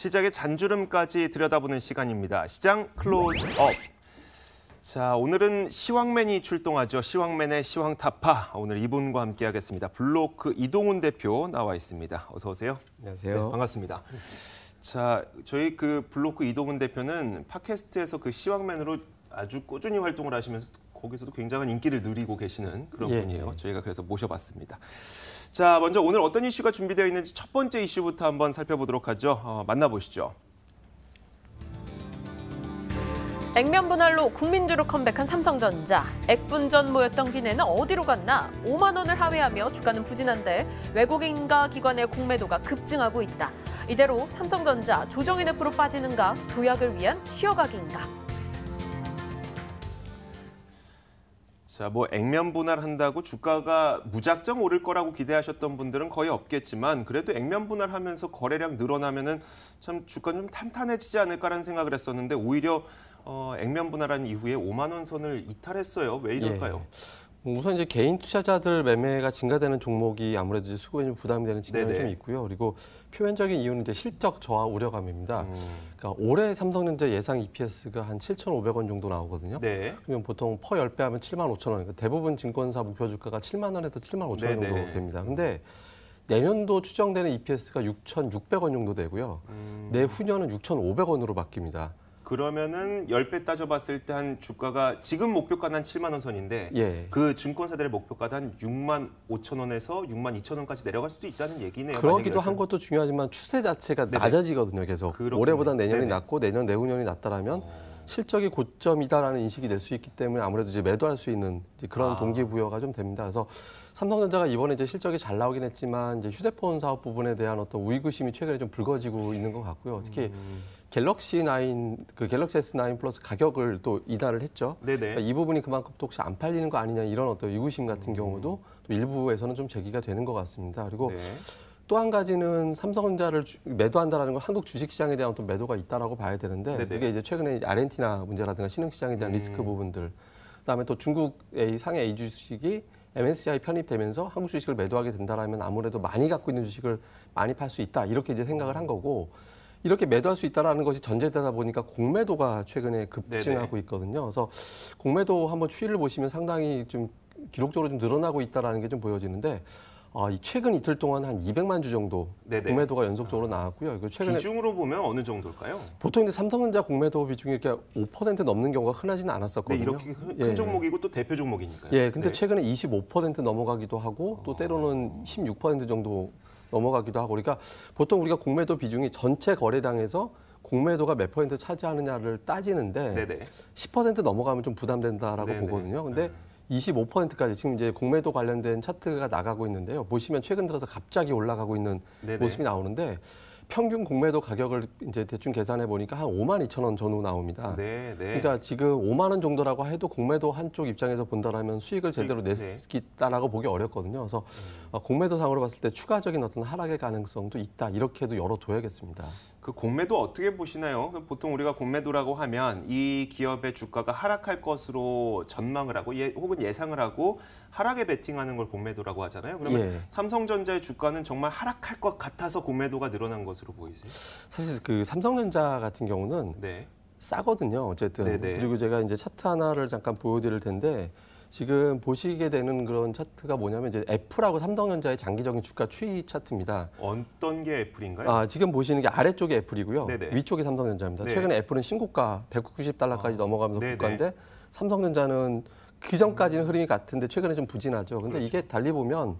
시장의 잔주름까지 들여다보는 시간입니다. 시장 클로즈업. 자, 오늘은 시황맨이 출동하죠. 시황맨의 시황타파. 오늘 이분과 함께하겠습니다. 블로크 이동훈 대표 나와 있습니다. 어서 오세요. 안녕하세요. 네, 반갑습니다. 자, 저희 그 블로크 이동훈 대표는 팟캐스트에서 그 시황맨으로 아주 꾸준히 활동을 하시면서 거기서도 굉장한 인기를 누리고 계시는 그런 분이에요. 저희가 그래서 모셔봤습니다. 자, 먼저 오늘 어떤 이슈가 준비되어 있는지 첫 번째 이슈부터 한번 살펴보도록 하죠. 만나보시죠. 액면 분할로 국민주로 컴백한 삼성전자. 액분전 모였던 기내는 어디로 갔나? 5만 원을 하회하며 주가는 부진한데 외국인과 기관의 공매도가 급증하고 있다. 이대로 삼성전자 조정인 F로 빠지는가? 도약을 위한 쉬어가기인가? 자, 뭐 액면 분할한다고 주가가 무작정 오를 거라고 기대하셨던 분들은 거의 없겠지만 그래도 액면 분할하면서 거래량 늘어나면은 참 주가 좀 탄탄해지지 않을까라는 생각을 했었는데 오히려 액면 분할한 이후에 5만 원 선을 이탈했어요. 왜 이럴까요? 우선 이제 개인 투자자들 매매가 증가되는 종목이 아무래도 이제 수급에 좀 부담이 되는 측면이 좀 있고요. 그리고 표면적인 이유는 이제 실적 저하 우려감입니다. 그러니까 올해 삼성전자 예상 EPS가 한 7,500원 정도 나오거든요. 네. 그러면 보통 퍼 10배 하면 75,000원. 그러니까 대부분 증권사 목표 주가가 7만 원에서 7만 5천 원 정도 됩니다. 근데 내년도 추정되는 EPS가 6,600원 정도 되고요. 내후년은 6,500원으로 바뀝니다. 그러면은 10배 따져봤을 때 한 주가가 지금 목표가는 한 7만 원 선인데 그 증권사들의 목표가도 한 6만 5천 원에서 6만 2천 원까지 내려갈 수도 있다는 얘기네요. 그러기도 한 것도 중요하지만 추세 자체가 낮아지거든요. 계속. 올해보다 내년이 낮고 내년 내후년이 낮다라면 실적이 고점이다라는 인식이 될 수 있기 때문에 아무래도 이제 매도할 수 있는 이제 그런 동기부여가 좀 됩니다. 그래서 삼성전자가 이번에 이제 실적이 잘 나오긴 했지만 이제 휴대폰 사업 부분에 대한 어떤 의구심이 최근에 좀 불거지고 있는 것 같고요. 특히 갤럭시 S9 플러스 가격을 또 인하를 했죠. 그러니까 이 부분이 그만큼 또 혹시 안 팔리는 거 아니냐 이런 어떤 의구심 같은 경우도 또 일부에서는 좀 제기가 되는 것 같습니다. 그리고 또 한 가지는 삼성전자를 매도한다라는 건 한국 주식시장에 대한 어떤 매도가 있다라고 봐야 되는데 이게 이제 최근에 아르헨티나 문제라든가 신흥시장에 대한 리스크 부분들, 그다음에 또 중국의 상해 A 주식이 MSCI 편입되면서 한국 주식을 매도하게 된다라면 아무래도 많이 갖고 있는 주식을 많이 팔 수 있다 이렇게 이제 생각을 한 거고. 이렇게 매도할 수 있다는 것이 전제되다 보니까 공매도가 최근에 급증하고 있거든요. 그래서 공매도 한번 추이를 보시면 상당히 좀 기록적으로 좀 늘어나고 있다는 게 좀 보여지는데 이 최근 이틀 동안 한 200만 주 정도 공매도가 연속적으로 나왔고요. 이거 최근에 비중으로 보면 어느 정도일까요? 보통 이제 삼성전자 공매도 비중이 이렇게 5% 넘는 경우가 흔하지는 않았었거든요. 이렇게 큰 종목이고 또 대표 종목이니까요. 근데 최근에 25% 넘어가기도 하고 또 때로는 16% 정도 넘어가기도 하고, 그러니까 보통 우리가 공매도 비중이 전체 거래량에서 공매도가 몇 퍼센트 차지하느냐를 따지는데 10% 넘어가면 좀 부담된다라고 보거든요. 근데 25%까지 지금 이제 공매도 관련된 차트가 나가고 있는데요. 보시면 최근 들어서 갑자기 올라가고 있는 모습이 나오는데 평균 공매도 가격을 이제 대충 계산해 보니까 한 5만 2천 원 전후 나옵니다. 그러니까 지금 5만 원 정도라고 해도 공매도 한쪽 입장에서 본다라면 수익을 제대로 냈겠다라고 보기 어렵거든요. 그래서 공매도상으로 봤을 때 추가적인 어떤 하락의 가능성도 있다. 이렇게도 열어둬야겠습니다. 그 공매도 어떻게 보시나요? 보통 우리가 공매도라고 하면 이 기업의 주가가 하락할 것으로 전망을 하고 혹은 예상을 하고 하락에 베팅하는 걸 공매도라고 하잖아요. 그러면 삼성전자의 주가는 정말 하락할 것 같아서 공매도가 늘어난 것으로 보이세요? 사실 그 삼성전자 같은 경우는 싸거든요. 어쨌든. 그리고 제가 이제 차트 하나를 잠깐 보여드릴 텐데 지금 보시게 되는 그런 차트가 뭐냐면 이제 애플하고 삼성전자의 장기적인 주가 추이 차트입니다. 어떤 게 애플인가요? 지금 보시는 게 아래쪽이 애플이고요. 위쪽이 삼성전자입니다. 최근에 애플은 신고가 190달러까지 넘어가면서 고가인데 삼성전자는 그 전까지는 흐름이 같은데 최근에 좀 부진하죠. 근데 이게 달리 보면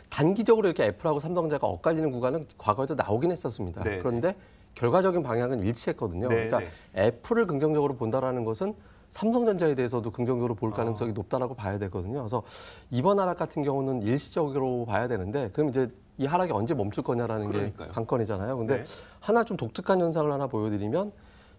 단기적으로 이렇게 애플하고 삼성전자가 엇갈리는 구간은 과거에도 나오긴 했었습니다. 그런데 결과적인 방향은 일치했거든요. 그러니까 애플을 긍정적으로 본다라는 것은 삼성전자에 대해서도 긍정적으로 볼 가능성이 높다라고 봐야 되거든요. 그래서 이번 하락 같은 경우는 일시적으로 봐야 되는데 그럼 이제 이 하락이 언제 멈출 거냐라는 게 관건이잖아요. 근데 하나 좀 독특한 현상을 하나 보여드리면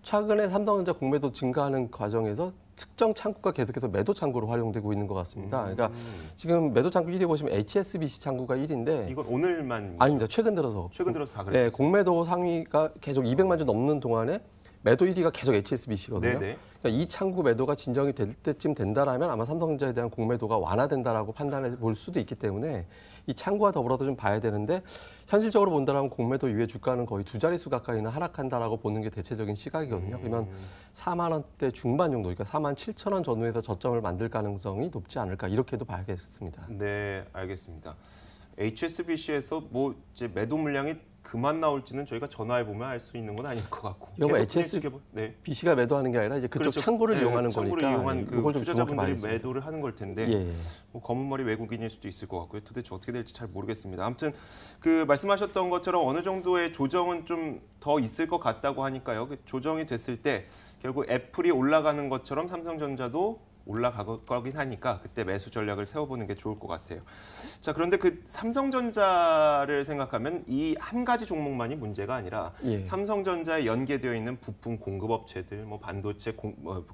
최근에 삼성전자 공매도 증가하는 과정에서 특정 창구가 계속해서 매도 창구로 활용되고 있는 것 같습니다. 그러니까 지금 매도 창구 1위 보시면 HSBC 창구가 1위인데 이건 오늘만 아닙니다. 최근 들어서 다 그랬어요. 공매도 상위가 계속 200만 주 넘는 동안에 매도 1위가 계속 HSBC거든요. 네네. 그러니까 이 창구 매도가 진정이 될 때쯤 된다라면 아마 삼성전자에 대한 공매도가 완화된다라고 판단해 볼 수도 있기 때문에 이 창구와 더불어서 좀 봐야 되는데 현실적으로 본다라면 공매도 이후에 주가는 거의 두 자릿수 가까이는 하락한다라고 보는 게 대체적인 시각이거든요. 그러면 4만 원대 중반 정도, 그러니까 4만 7천 원 전후에서 저점을 만들 가능성이 높지 않을까 이렇게도 봐야겠습니다. 네, 알겠습니다. HSBC에서 뭐 이제 매도 물량이 그만 나올지는 저희가 전화해 보면 알 수 있는 건 아닐 것 같고. 이거 HSBC가 매도하는 게 아니라 이제 그쪽 그렇죠. 창구를 네, 이용하는 창구를 거니까 이용한 그 이걸 좀 투자자분들이 매도를 하는 걸 텐데 예. 뭐 검은 머리 외국인일 수도 있을 것 같고요. 도대체 어떻게 될지 잘 모르겠습니다. 아무튼 그 말씀하셨던 것처럼 어느 정도의 조정은 좀 더 있을 것 같다고 하니까요. 그 조정이 됐을 때 결국 애플이 올라가는 것처럼 삼성전자도 올라가긴 하니까 그때 매수 전략을 세워보는 게 좋을 것 같아요. 자, 그런데 그 삼성전자를 생각하면 이 한 가지 종목만이 문제가 아니라 삼성전자에 연계되어 있는 부품 공급업체들, 뭐 반도체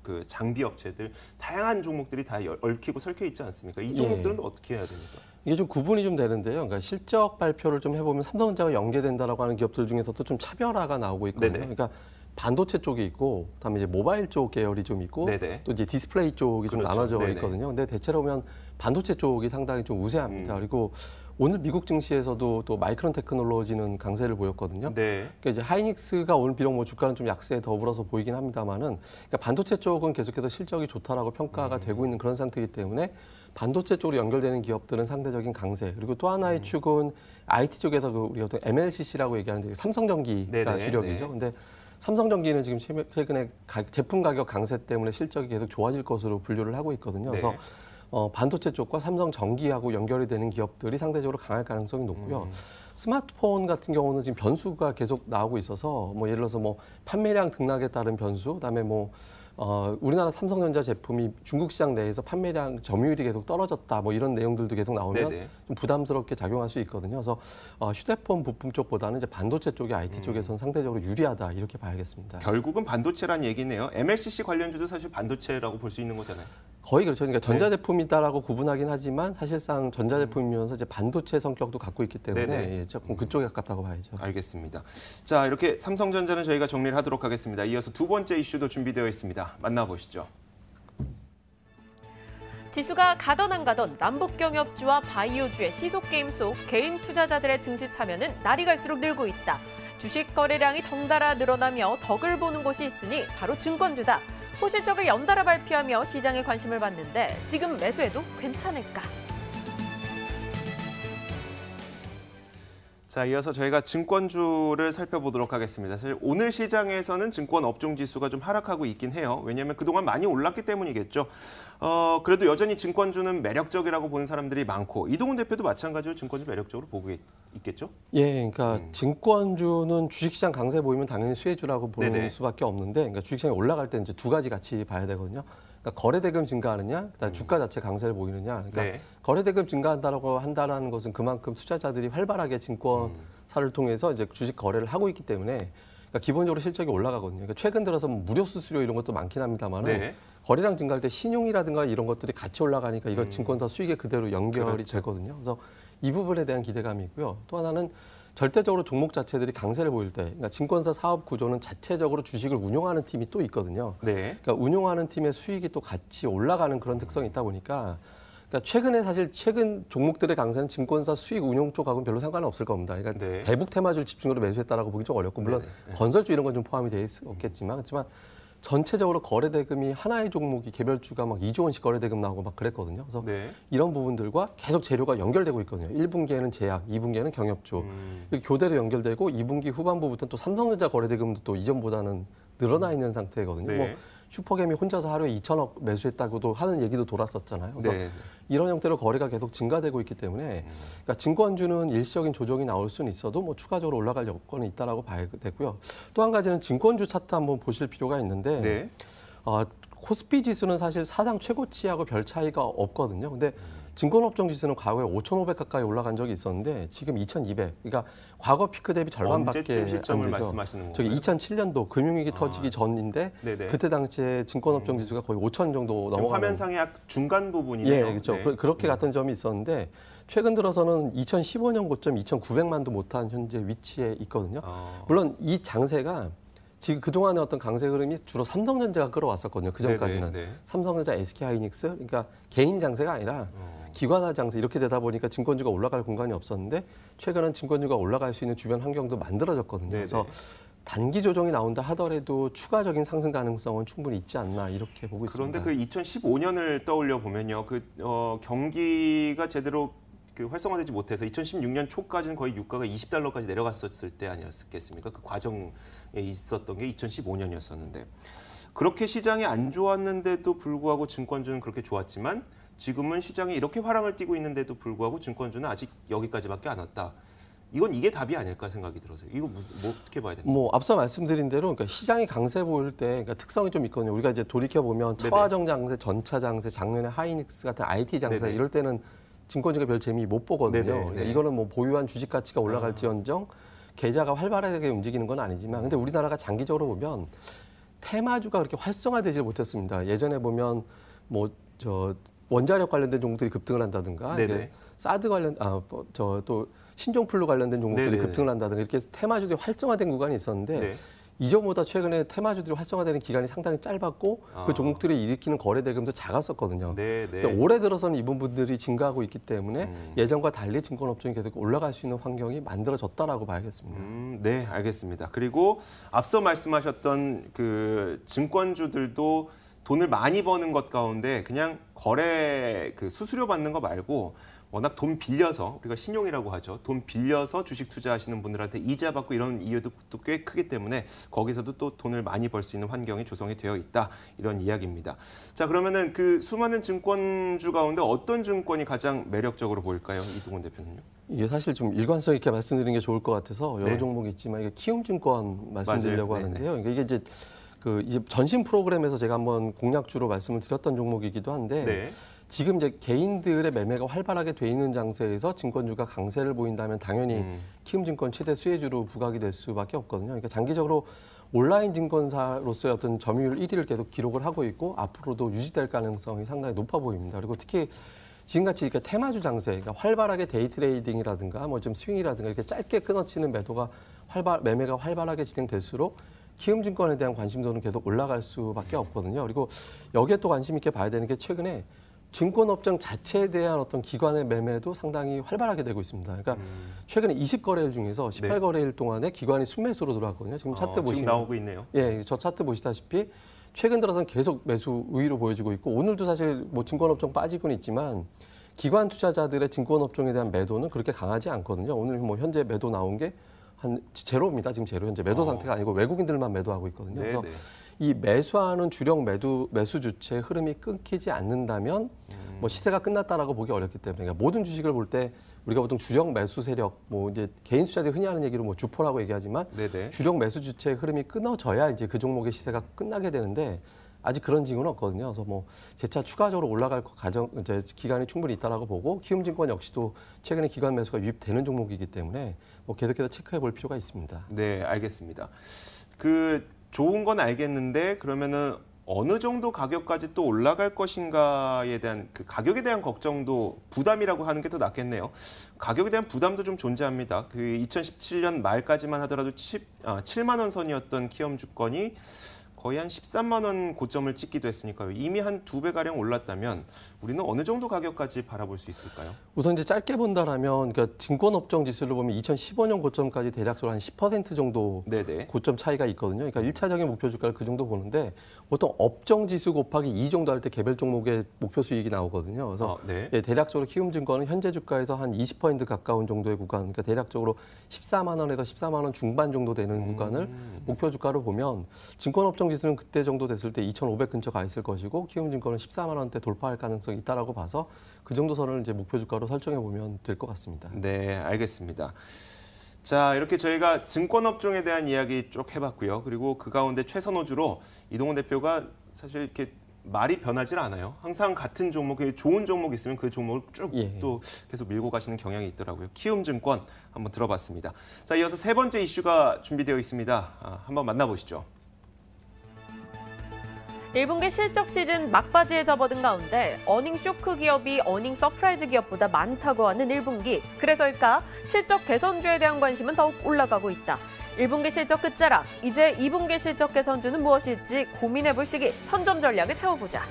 그 장비 업체들 다양한 종목들이 다 얽히고 설켜 있지 않습니까? 이 종목들은 어떻게 해야 됩니까? 이게 좀 구분이 좀 되는데요. 그러니까 실적 발표를 좀 해보면 삼성전자가 연계된다라고 하는 기업들 중에서도 좀 차별화가 나오고 있거든요. 네네. 그러니까 반도체 쪽이 있고, 그다음에 이제 모바일 쪽 계열이 좀 있고, 네네. 또 이제 디스플레이 쪽이 좀 그렇죠. 나눠져 네네. 있거든요. 근데 대체로 보면 반도체 쪽이 상당히 좀 우세합니다. 그리고 오늘 미국 증시에서도 또 마이크론 테크놀로지는 강세를 보였거든요. 네. 그러니까 이제 하이닉스가 오늘 비록 뭐 주가는 좀 약세에 더불어서 보이긴 합니다만은, 그러니까 반도체 쪽은 계속해서 실적이 좋다라고 평가가 되고 있는 그런 상태이기 때문에 반도체 쪽으로 연결되는 기업들은 상대적인 강세. 그리고 또 하나의 축은 IT 쪽에서 그 우리가 어떤 MLCC라고 얘기하는데 삼성전기가 네네. 주력이죠. 네. 근데 삼성전기는 지금 최근에 제품 가격 강세 때문에 실적이 계속 좋아질 것으로 분류를 하고 있거든요. 그래서 반도체 쪽과 삼성전기하고 연결이 되는 기업들이 상대적으로 강할 가능성이 높고요. 스마트폰 같은 경우는 지금 변수가 계속 나오고 있어서 뭐 예를 들어서 뭐 판매량 등락에 따른 변수, 그다음에 뭐 우리나라 삼성전자 제품이 중국 시장 내에서 판매량 점유율이 계속 떨어졌다, 뭐 이런 내용들도 계속 나오면 네네. 좀 부담스럽게 작용할 수 있거든요. 그래서 휴대폰 부품 쪽보다는 이제 반도체 쪽이 IT 쪽에서는 상대적으로 유리하다 이렇게 봐야겠습니다. 결국은 반도체란 얘기네요. MLCC 관련주도 사실 반도체라고 볼 수 있는 거잖아요. 거의 그렇죠. 그러니까 전자제품이다라고 구분하긴 하지만 사실상 전자제품이면서 이제 반도체 성격도 갖고 있기 때문에 조금 그쪽에 가깝다고 봐야죠. 알겠습니다. 자, 이렇게 삼성전자는 저희가 정리를 하도록 하겠습니다. 이어서 두 번째 이슈도 준비되어 있습니다. 만나보시죠. 지수가 가던 안 가던 남북경협주와 바이오주의 시속게임 속 개인 투자자들의 증시 참여는 날이 갈수록 늘고 있다. 주식 거래량이 덩달아 늘어나며 덕을 보는 곳이 있으니 바로 증권주다. 호실적을 연달아 발표하며 시장에 관심을 받는데 지금 매수해도 괜찮을까? 자, 이어서 저희가 증권주를 살펴보도록 하겠습니다. 사실 오늘 시장에서는 증권 업종 지수가 좀 하락하고 있긴 해요. 왜냐하면 그동안 많이 올랐기 때문이겠죠. 그래도 여전히 증권주는 매력적이라고 보는 사람들이 많고 이동훈 대표도 마찬가지로 증권주 매력적으로 보고 있겠죠? 예, 그러니까 증권주는 주식시장 강세 보이면 당연히 수혜주라고 보는 네네. 수밖에 없는데, 그러니까 주식시장이 올라갈 때 이제 두 가지 같이 봐야 되거든요. 그러니까 거래대금 증가하느냐, 그다음에 주가 자체 강세를 보이느냐. 그러니까 네. 거래대금 한다라는 것은 그만큼 투자자들이 활발하게 증권사를 통해서 이제 주식 거래를 하고 있기 때문에 그러니까 기본적으로 실적이 올라가거든요. 그러니까 최근 들어서 뭐 무료 수수료 이런 것도 많긴 합니다만은 네. 거래량 증가할 때 신용이라든가 이런 것들이 같이 올라가니까 이거 증권사 수익에 그대로 연결이 그렇죠. 되거든요. 그래서 이 부분에 대한 기대감이 있고요. 또 하나는 절대적으로 종목 자체들이 강세를 보일 때, 그러니까 증권사 사업 구조는 자체적으로 주식을 운용하는 팀이 또 있거든요. 네. 그러니까 운용하는 팀의 수익이 또 같이 올라가는 그런 특성이 있다 보니까, 그러니까 최근에 사실 최근 종목들의 강세는 증권사 수익 운용 쪽하고는 별로 상관은 없을 겁니다. 그러니까 네. 대북 테마주를 집중으로 매수했다라고 보기 좀 어렵고, 물론 건설주 이런 건 좀 포함이 되어 있겠지만, 그렇지만 전체적으로 거래 대금이 하나의 종목이 개별주가 막 2조 원씩 거래 대금 나오고 막 그랬거든요. 그래서 네. 이런 부분들과 계속 재료가 연결되고 있거든요. 1분기에는 제약, 2분기에는 경협주. 이렇게 교대로 연결되고 2분기 후반부부터는 또 삼성전자 거래 대금도 또 이전보다는 늘어나 있는 상태거든요. 네. 뭐 슈퍼겜이 혼자서 하루에 2천억 매수했다고도 하는 얘기도 돌았었잖아요. 그래서 네. 이런 형태로 거래가 계속 증가되고 있기 때문에 그러니까 증권주는 일시적인 조정이 나올 수는 있어도 뭐 추가적으로 올라갈 여건이 있다라고 봐야 되고요. 또 한 가지는 증권주 차트 한번 보실 필요가 있는데 네. 코스피 지수는 사실 사상 최고치하고 별 차이가 없거든요. 근데 증권업종 지수는 과거에 5,500 가까이 올라간 적이 있었는데 지금 2,200. 그러니까 과거 피크 대비 절반밖에 언제쯤 시점을 안 되죠. 말씀하시는 저기 건가요? 2007년도 금융위기 터지기 전인데 네네. 그때 당시에 증권업종 지수가 거의 5,000 정도 지금 넘어가는. 화면상의 약 중간 부분이네요. 예, 그렇죠. 네. 그렇게 갔던 점이 있었는데 최근 들어서는 2015년 고점 2,900만도 못한 현재 위치에 있거든요. 물론 이 장세가 지금 그동안의 어떤 강세 흐름이 주로 삼성전자가 끌어왔었거든요. 그전까지는. 네네, 네. 삼성전자, SK하이닉스, 그러니까 개인 장세가 아니라 기관화 장세 이렇게 되다 보니까 증권주가 올라갈 공간이 없었는데 최근은 증권주가 올라갈 수 있는 주변 환경도 만들어졌거든요. 네네. 그래서 단기 조정이 나온다 하더라도 추가적인 상승 가능성은 충분히 있지 않나 이렇게 보고 그런데 있습니다. 그 2015년을 떠올려 보면요, 경기가 제대로 활성화되지 못해서 2016년 초까지는 거의 유가가 $20까지 내려갔었을 때 아니었겠습니까? 그 과정에 있었던 게 2015년이었었는데 그렇게 시장이 안 좋았는데도 불구하고 증권주는 그렇게 좋았지만 지금은 시장이 이렇게 화랑을 띠고 있는데도 불구하고 증권주는 아직 여기까지밖에 안 왔다. 이게 답이 아닐까 생각이 들어서요. 이거 뭐 어떻게 봐야 되나요? 뭐 앞서 말씀드린 대로 그러니까 시장이 강세 보일 때 그러니까 특성이 좀 있거든요. 우리가 이제 돌이켜 보면 차화정 장세, 전차 장세, 작년에 하이닉스 같은 IT 장세 네네. 이럴 때는 증권주가 별 재미 못 보거든요. 네네. 그러니까 이거는 뭐 보유한 주식 가치가 올라갈지언정 계좌가 활발하게 움직이는 건 아니지만 근데 우리나라가 장기적으로 보면 테마주가 그렇게 활성화되지 못했습니다. 예전에 보면 뭐 원자력 관련된 종목들이 급등을 한다든가 네네. 사드 관련 또 신종플루 관련된 종목들이 네네네. 급등을 한다든가 이렇게 테마주들이 활성화된 구간이 있었는데 네. 이전보다 최근에 테마주들이 활성화되는 기간이 상당히 짧았고 그 종목들이 일으키는 거래 대금도 작았었거든요. 네, 네. 그러니까 올해 들어서는 이 부분들이 증가하고 있기 때문에 예전과 달리 증권업종이 계속 올라갈 수 있는 환경이 만들어졌다라고 봐야겠습니다. 네, 알겠습니다. 그리고 앞서 말씀하셨던 그 증권주들도 돈을 많이 버는 것 가운데 그냥 거래 수수료 받는 거 말고 워낙 돈 빌려서 우리가 신용이라고 하죠. 돈 빌려서 주식 투자하시는 분들한테 이자 받고 이런 이유도 꽤 크기 때문에 거기서도 또 돈을 많이 벌 수 있는 환경이 조성이 되어 있다. 이런 이야기입니다. 자, 그러면은 그 수많은 증권주 가운데 어떤 증권이 가장 매력적으로 보일까요? 이동훈 대표님요. 이게 사실 좀 일관성 있게 말씀드리는 게 좋을 것 같아서 여러 네. 종목이 있지만 이게 키움증권 말씀드리려고 맞아요. 하는데요. 그러니까 이게 이제 이제 전신 프로그램에서 제가 한번 공략주로 말씀을 드렸던 종목이기도 한데 네. 지금 이제 개인들의 매매가 활발하게 돼 있는 장세에서 증권주가 강세를 보인다면 당연히 키움증권 최대 수혜주로 부각이 될 수밖에 없거든요. 그러니까 장기적으로 온라인 증권사로서의 어떤 점유율 1위를 계속 기록을 하고 있고 앞으로도 유지될 가능성이 상당히 높아 보입니다. 그리고 특히 지금같이 이렇게 테마주 장세, 그러니까 활발하게 데이 트레이딩이라든가 뭐 좀 스윙이라든가 이렇게 짧게 끊어치는 매매가 활발하게 진행될수록 키움증권에 대한 관심도는 계속 올라갈 수밖에 없거든요. 그리고 여기에 또 관심 있게 봐야 되는 게 최근에 증권업종 자체에 대한 어떤 기관의 매매도 상당히 활발하게 되고 있습니다. 그러니까 최근에 20거래일 중에서 18거래일 동안에 기관이 순매수로 들어왔거든요. 지금 차트 보시면 지금 나오고 있네요. 예, 저 차트 보시다시피 최근 들어서는 계속 매수 우위로 보여지고 있고 오늘도 사실 뭐 증권업종 빠지고는 있지만 기관 투자자들의 증권업종에 대한 매도는 그렇게 강하지 않거든요. 오늘 뭐 현재 매도 나온 게 한 제로입니다. 지금 제로 현재 매도 상태가 아니고 외국인들만 매도하고 있거든요. 그래서 이 매수하는 주력 매수 주체의 흐름이 끊기지 않는다면 뭐 시세가 끝났다라고 보기 어렵기 때문에 그러니까 모든 주식을 볼 때 우리가 보통 주력 매수 세력 뭐 이제 개인 투자들이 흔히 하는 얘기로 뭐 주포라고 얘기하지만 네네. 주력 매수 주체의 흐름이 끊어져야 이제 그 종목의 시세가 끝나게 되는데 아직 그런 징후는 없거든요. 그래서 뭐 재차 추가적으로 올라갈 이제 기간이 충분히 있다라고 보고 키움증권 역시도 최근에 기관 매수가 유입되는 종목이기 때문에 뭐 계속해서 체크해 볼 필요가 있습니다. 네, 알겠습니다. 좋은 건 알겠는데 그러면은 어느 정도 가격까지 또 올라갈 것인가에 대한 가격에 대한 걱정도 부담이라고 하는 게 더 낫겠네요. 가격에 대한 부담도 좀 존재합니다. 2017년 말까지만 하더라도 7만 원 선이었던 키움증권이 거의 한 13만 원 고점을 찍기도 했으니까요. 이미 한 2배 가량 올랐다면 우리는 어느 정도 가격까지 바라볼 수 있을까요? 우선 이제 짧게 본다라면 그러니까 증권업종 지수를 보면 2015년 고점까지 대략적으로 한 10% 정도 네네. 고점 차이가 있거든요. 그러니까 1차적인 목표 주가를 그 정도 보는데 보통 업종 지수 곱하기 2 정도 할 때 개별 종목의 목표 수익이 나오거든요. 그래서 네. 예, 대략적으로 키움증권은 현재 주가에서 한 20% 가까운 정도의 구간, 그러니까 대략적으로 14만 원에서 14만 원 중반 정도 되는 구간을 목표 주가로 보면 증권업종 지수는 그때 정도 됐을 때 2,500 근처 가 있을 것이고 키움증권은 14만 원대 돌파할 가능성이 있다라고 봐서 그 정도 선을 이제 목표 주가로 설정해 보면 될 것 같습니다. 네, 알겠습니다. 자, 이렇게 저희가 증권업종에 대한 이야기 쭉 해봤고요. 그리고 그 가운데 최선호주로 이동훈 대표가 사실 이렇게 말이 변하질 않아요. 항상 같은 종목에 좋은 종목 있으면 그 종목을 쭉 또 계속 밀고 가시는 경향이 있더라고요. 키움증권 한번 들어봤습니다. 자, 이어서 세 번째 이슈가 준비되어 있습니다. 한번 만나보시죠. 1분기 실적 시즌 막바지에 접어든 가운데 어닝 쇼크 기업이 어닝 서프라이즈 기업보다 많다고 하는 1분기. 그래서일까 실적 개선주에 대한 관심은 더욱 올라가고 있다. 1분기 실적 끝자락, 이제 2분기 실적 개선주는 무엇일지 고민해볼 시기, 선점 전략을 세워보자.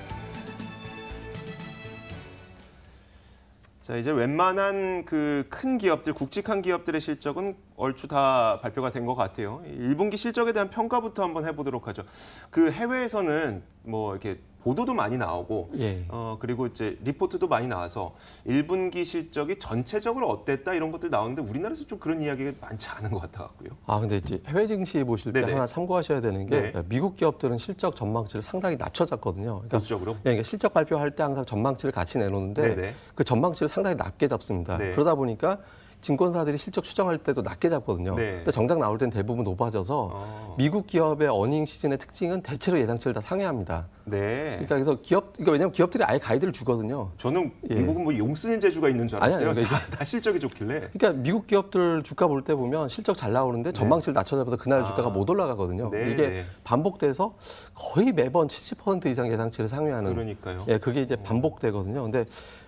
자, 이제 웬만한 그 큰 기업들, 굵직한 기업들의 실적은 얼추 다 발표가 된 것 같아요. 1분기 실적에 대한 평가부터 한번 해보도록 하죠. 그 해외에서는 뭐 이렇게 보도도 많이 나오고, 예. 그리고 이제 리포트도 많이 나와서 1분기 실적이 전체적으로 어땠다 이런 것들 나오는데 우리나라에서 좀 그런 이야기가 많지 않은 것 같아요. 근데 이제 해외 증시 보실 때 네네. 하나 참고하셔야 되는 게 네. 미국 기업들은 실적 전망치를 상당히 낮춰잡거든요. 그러니까, 보수적으로. 그러니까 실적 발표할 때 항상 전망치를 같이 내놓는데 네네. 그 전망치를 상당히 낮게 잡습니다. 네. 그러다 보니까 증권사들이 실적 추정할 때도 낮게 잡거든요. 네. 근데 정작 나올 땐 대부분 높아져서 미국 기업의 어닝 시즌의 특징은 대체로 예상치를 다 상회합니다. 네. 그러니까 그래서 왜냐면 기업들이 아예 가이드를 주거든요. 저는 예. 미국은 뭐 용 쓰는 재주가 있는 줄 알았어요. 아니, 다 실적이 좋길래. 그러니까 미국 기업들 주가 볼 때 보면 실적 잘 나오는데 전망치를 낮춰잡아서 그날 주가가 못 올라가거든요. 네, 이게 네. 반복돼서 거의 매번 70% 이상 예상치를 상회하는. 그러니까요. 예, 그게 이제 반복되거든요. 근데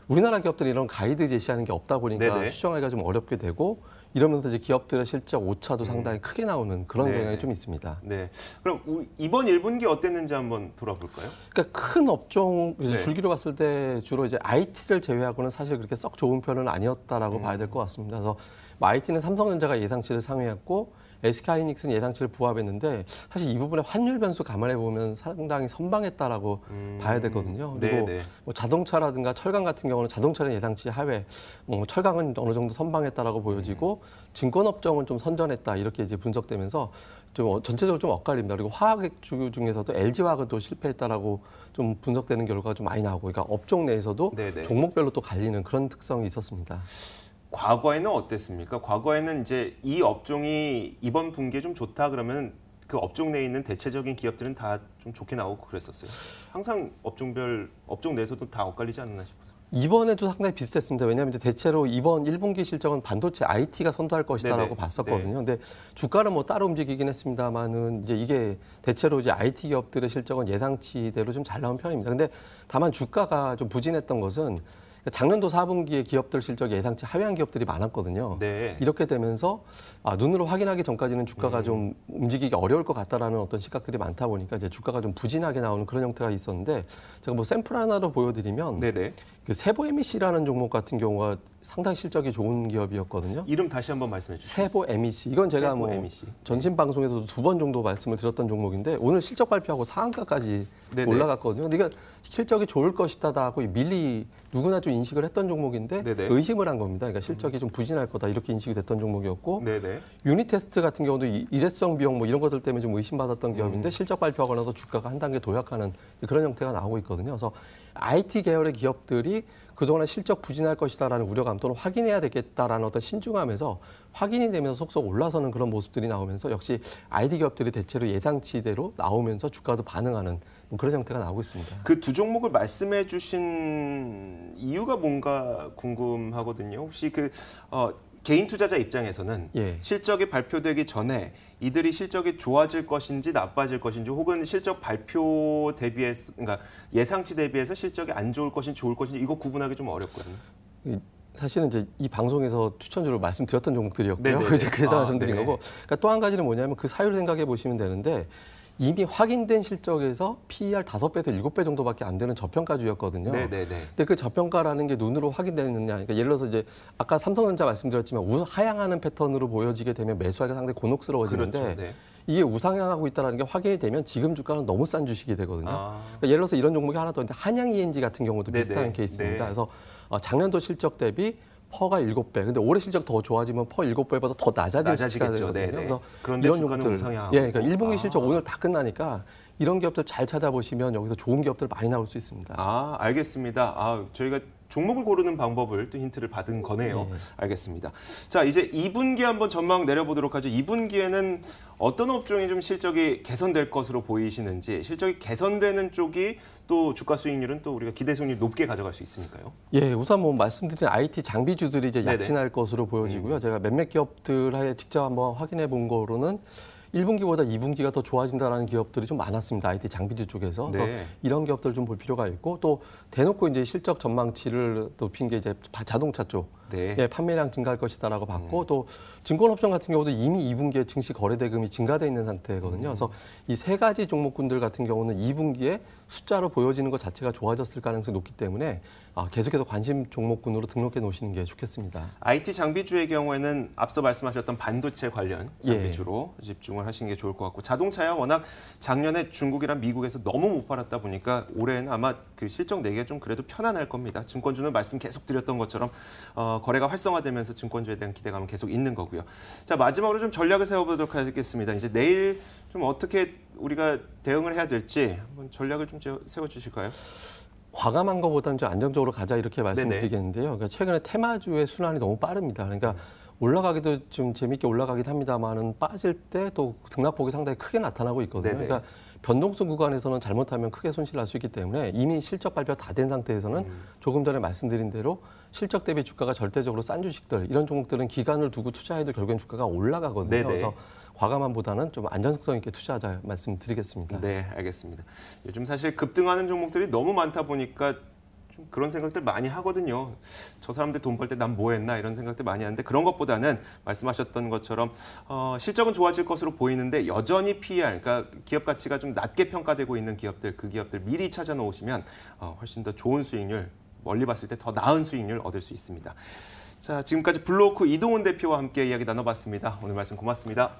우리나라 기업들이 이런 가이드 제시하는 게 없다 보니까 네네. 추정하기가 좀 어렵게 되고 이러면서 이제 기업들의 실적 오차도 상당히 크게 나오는 그런 네. 경향이 좀 있습니다. 네. 그럼 이번 1분기 어땠는지 한번 돌아볼까요? 그러니까 큰 업종 네. 줄기로 봤을 때 주로 이제 IT를 제외하고는 사실 그렇게 썩 좋은 편은 아니었다라고 봐야 될 것 같습니다. 그래서 뭐 IT는 삼성전자가 예상치를 상회했고 SK하이닉스는 예상치를 부합했는데 사실 이 부분에 환율 변수 감안해 보면 상당히 선방했다라고 봐야 되거든요. 그리고 네네. 뭐 자동차라든가 철강 같은 경우는 자동차는 예상치 하회, 뭐 철강은 어느 정도 선방했다라고 보여지고 증권업종은 좀 선전했다 이렇게 이제 분석되면서 좀 전체적으로 좀 엇갈립니다. 그리고 화학주 중에서도 LG화학은 또 실패했다라고 좀 분석되는 결과가 좀 많이 나오고, 그러니까 업종 내에서도 네네. 종목별로 또 갈리는 그런 특성이 있었습니다. 과거에는 어땠습니까? 과거에는 이제 이 업종이 이번 분기에 좀 좋다 그러면 그 업종 내에 있는 대체적인 기업들은 다 좀 좋게 나오고 그랬었어요. 항상 업종 내에서도 다 엇갈리지 않나 싶어서. 이번에도 상당히 비슷했습니다. 왜냐하면 이제 대체로 이번 1분기 실적은 반도체 IT가 선도할 것이다라고 네네. 봤었거든요. 네. 근데 주가는 뭐 따로 움직이긴 했습니다만은 이제 이게 대체로 이제 IT 기업들의 실적은 예상치대로 좀 잘 나온 편입니다. 근데 다만 주가가 좀 부진했던 것은 작년도 4분기에 기업들 실적 예상치 하회한 기업들이 많았거든요. 네. 이렇게 되면서 눈으로 확인하기 전까지는 주가가 좀 움직이기 어려울 것 같다라는 어떤 시각들이 많다 보니까 이제 주가가 좀 부진하게 나오는 그런 형태가 있었는데 제가 뭐 샘플 하나로 보여드리면 네네. 그 세보 MEC라는 종목 같은 경우가 상당히 실적이 좋은 기업이었거든요. 이름 다시 한번 말씀해 주시죠. 세보 MEC. 이건 제가 세보 뭐 MEC. 전신 방송에서도 2번 정도 말씀을 드렸던 종목인데 오늘 실적 발표하고 상한가까지 네네. 올라갔거든요. 근데 이게 실적이 좋을 것이다라고 미리 누구나 좀 인식을 했던 종목인데 네네. 의심을 한 겁니다. 그러니까 실적이 좀 부진할 거다 이렇게 인식이 됐던 종목이었고 네네. 유닛 테스트 같은 경우도 일회성 비용 뭐 이런 것들 때문에 좀 의심받았던 기업인데 실적 발표하고 나서 주가가 한 단계 도약하는 그런 형태가 나오고 있거든요. 그래서 IT 계열의 기업들이 그동안 실적 부진할 것이다라는 우려감 또는 확인해야 되겠다라는 어떤 신중함에서 확인이 되면서 속속 올라서는 그런 모습들이 나오면서 역시 IT 기업들이 대체로 예상치대로 나오면서 주가도 반응하는 그런 형태가 나오고 있습니다. 그 두 종목을 말씀해 주신 이유가 뭔가 궁금하거든요. 혹시 개인 투자자 입장에서는 예. 실적이 발표되기 전에 이들이 실적이 좋아질 것인지 나빠질 것인지 혹은 실적 발표 대비해서 그러니까 예상치 대비해서 실적이 안 좋을 것인지 좋을 것인지 이거 구분하기 좀 어렵거든요. 사실은 이제 이 방송에서 추천주로 말씀드렸던 종목들이었고요. 네네네. 이제 그래서 말씀드린 네네. 거고. 그러니까 또 한 가지는 뭐냐면 그 사유를 생각해 보시면 되는데 이미 확인된 실적에서 PER 5배에서 7배 정도밖에 안 되는 저평가주였거든요. 네네네. 근데 그 저평가라는 게 눈으로 확인되느냐. 그러니까 예를 들어서 이제 아까 삼성전자 말씀드렸지만 하향하는 패턴으로 보여지게 되면 매수하기가 상당히 곤혹스러워지는데 그렇죠. 네. 이게 우상향하고 있다는 게 확인이 되면 지금 주가는 너무 싼 주식이 되거든요. 그러니까 예를 들어서 이런 종목이 하나 더 있는데 한양 ENG 같은 경우도 네네. 비슷한 케이스입니다. 네. 그래서 작년도 실적 대비 퍼가 7배. 근데 올해 실적 더 좋아지면 퍼 7배보다 더 낮아질 수가 되거든요. 네네. 그래서 그런데 이런 주가는 종목들, 우상향하고. 예, 그러니까 1분기 실적 오늘 다 끝나니까 이런 기업들 잘 찾아보시면 여기서 좋은 기업들 많이 나올 수 있습니다. 알겠습니다. 저희가 종목을 고르는 방법을 또 힌트를 받은 거네요. 네. 알겠습니다. 자, 이제 2분기 한번 전망 내려보도록 하죠. 2분기에는 어떤 업종이 좀 실적이 개선될 것으로 보이시는지, 실적이 개선되는 쪽이 또 주가 수익률은 또 우리가 기대 수익률 높게 가져갈 수 있으니까요. 예, 우선 뭐 말씀드린 IT 장비주들이 이제 네네. 약진할 것으로 보여지고요. 제가 몇몇 기업들에 직접 한번 확인해 본 거로는 1분기보다 2분기가 더 좋아진다라는 기업들이 좀 많았습니다. IT 장비주 쪽에서. 네. 그래서 이런 기업들 좀 볼 필요가 있고 또 대놓고 이제 실적 전망치를 높인 게 이제 자동차 쪽. 네. 예, 판매량 증가할 것이다라고 봤고 또 증권옵션 같은 경우도 이미 2분기에 증시 거래 대금이 증가돼 있는 상태거든요. 그래서 이 세 가지 종목군들 같은 경우는 2분기에 숫자로 보여지는 것 자체가 좋아졌을 가능성이 높기 때문에 계속해서 관심 종목군으로 등록해 놓으시는 게 좋겠습니다. IT 장비주의 경우에는 앞서 말씀하셨던 반도체 관련 장비주로 집중을 하시는 게 좋을 것 같고 자동차야 워낙 작년에 중국이랑 미국에서 너무 못 팔았다 보니까 올해는 아마 그 실적 내기가 좀 그래도 편안할 겁니다. 증권주는 말씀 계속 드렸던 것처럼 거래가 활성화되면서 증권주에 대한 기대감은 계속 있는 거고요. 자, 마지막으로 좀 전략을 세워보도록 하겠습니다. 이제 내일 좀 어떻게 우리가 대응을 해야 될지 한번 전략을 좀 세워주실까요? 과감한 것보다는 좀 안정적으로 가자 이렇게 말씀드리겠는데요. 그러니까 최근에 테마주의 순환이 너무 빠릅니다. 그러니까 올라가기도 좀 재밌게 올라가긴 합니다만은 빠질 때 또 등락폭이 상당히 크게 나타나고 있거든요. 네네. 그러니까 변동성 구간에서는 잘못하면 크게 손실 날 수 있기 때문에 이미 실적 발표 다 된 상태에서는 조금 전에 말씀드린 대로 실적 대비 주가가 절대적으로 싼 주식들 이런 종목들은 기간을 두고 투자해도 결국엔 주가가 올라가거든요. 네네. 그래서 과감함보다는 좀 안전성 있게 투자하자 말씀드리겠습니다. 네, 알겠습니다. 요즘 사실 급등하는 종목들이 너무 많다 보니까 좀 그런 생각들 많이 하거든요. 저 사람들 돈 벌 때 난 뭐 했나 이런 생각들 많이 하는데 그런 것보다는 말씀하셨던 것처럼 실적은 좋아질 것으로 보이는데 여전히 PER, 그러니까 기업 가치가 좀 낮게 평가되고 있는 기업들, 그 기업들 미리 찾아 놓으시면 훨씬 더 좋은 수익률, 멀리 봤을 때 더 나은 수익률 얻을 수 있습니다. 자, 지금까지 블루오크 이동훈 대표와 함께 이야기 나눠봤습니다. 오늘 말씀 고맙습니다.